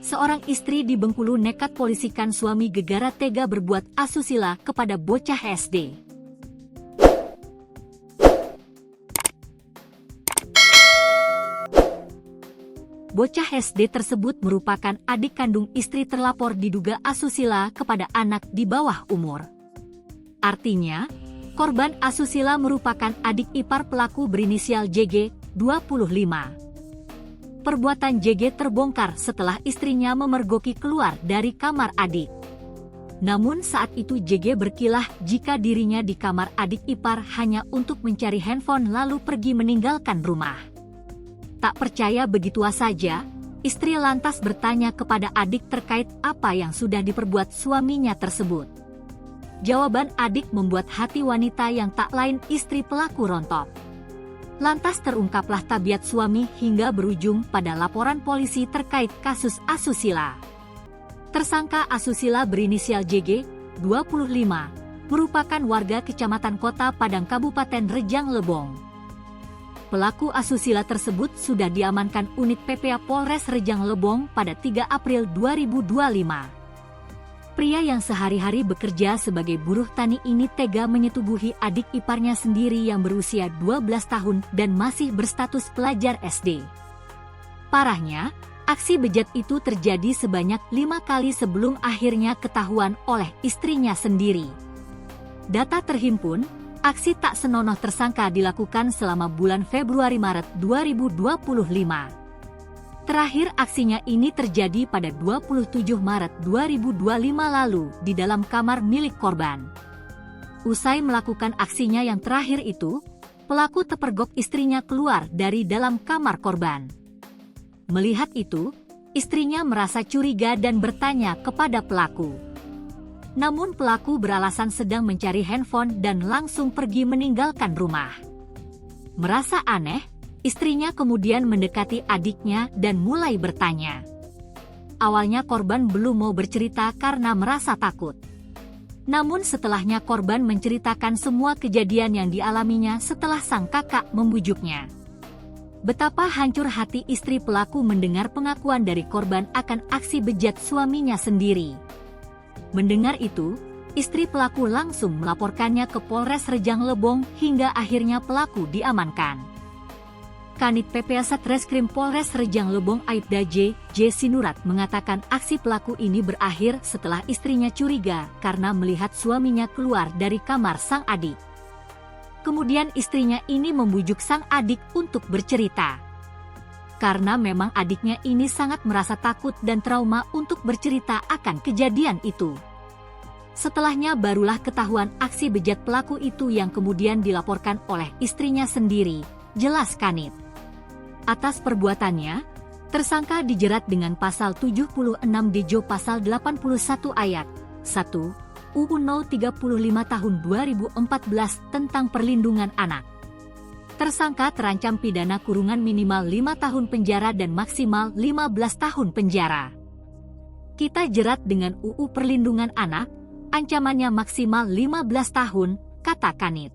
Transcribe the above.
Seorang istri di Bengkulu nekat polisikan suami gegara tega berbuat asusila kepada bocah SD. Bocah SD tersebut merupakan adik kandung istri terlapor diduga asusila kepada anak di bawah umur. Artinya, korban asusila merupakan adik ipar pelaku berinisial JG, 25. Perbuatan JG terbongkar setelah istrinya memergoki keluar dari kamar adik. Namun saat itu JG berkilah jika dirinya di kamar adik ipar hanya untuk mencari handphone lalu pergi meninggalkan rumah. Tak percaya begitu saja, istri lantas bertanya kepada adik terkait apa yang sudah diperbuat suaminya tersebut. Jawaban adik membuat hati wanita yang tak lain istri pelaku rontok. Lantas terungkaplah tabiat suami hingga berujung pada laporan polisi terkait kasus asusila. Tersangka asusila berinisial JG, 25, merupakan warga Kecamatan Kota Padang Kabupaten Rejang Lebong. Pelaku asusila tersebut sudah diamankan unit PPA Polres Rejang Lebong pada 3 April 2025. Pria yang sehari-hari bekerja sebagai buruh tani ini tega menyetubuhi adik iparnya sendiri yang berusia 12 tahun dan masih berstatus pelajar SD. Parahnya, aksi bejat itu terjadi sebanyak 5 kali sebelum akhirnya ketahuan oleh istrinya sendiri. Data terhimpun, aksi tak senonoh tersangka dilakukan selama bulan Februari-Maret 2025. Terakhir aksinya ini terjadi pada 27 Maret 2025 lalu di dalam kamar milik korban. Usai melakukan aksinya yang terakhir itu, pelaku terpergok istrinya keluar dari dalam kamar korban. Melihat itu, istrinya merasa curiga dan bertanya kepada pelaku. Namun pelaku beralasan sedang mencari handphone dan langsung pergi meninggalkan rumah. Merasa aneh, istrinya kemudian mendekati adiknya dan mulai bertanya. Awalnya korban belum mau bercerita karena merasa takut. Namun setelahnya korban menceritakan semua kejadian yang dialaminya setelah sang kakak membujuknya. Betapa hancur hati istri pelaku mendengar pengakuan dari korban akan aksi bejat suaminya sendiri. Mendengar itu, istri pelaku langsung melaporkannya ke Polres Rejang Lebong hingga akhirnya pelaku diamankan. Kanit PPA Satreskrim Polres Rejang Lebong Aibda J. Sinurat mengatakan aksi pelaku ini berakhir setelah istrinya curiga karena melihat suaminya keluar dari kamar sang adik. Kemudian istrinya ini membujuk sang adik untuk bercerita. Karena memang adiknya ini sangat merasa takut dan trauma untuk bercerita akan kejadian itu. Setelahnya barulah ketahuan aksi bejat pelaku itu yang kemudian dilaporkan oleh istrinya sendiri, jelas Kanit. Atas perbuatannya, tersangka dijerat dengan pasal 76 Dejo pasal 81 ayat 1 UU No 35 tahun 2014 tentang perlindungan anak. Tersangka terancam pidana kurungan minimal 5 tahun penjara dan maksimal 15 tahun penjara. Kita jerat dengan UU Perlindungan Anak, ancamannya maksimal 15 tahun, kata Kanit.